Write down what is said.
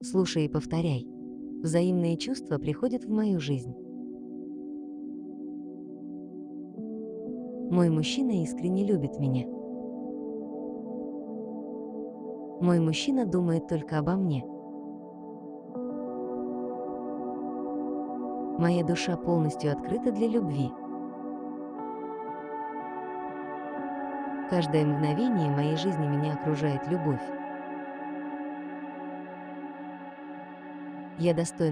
Слушай и повторяй. Взаимные чувства приходят в мою жизнь. Мой мужчина искренне любит меня. Мой мужчина думает только обо мне. Моя душа полностью открыта для любви. Каждое мгновение моей жизни меня окружает любовь. Я достойна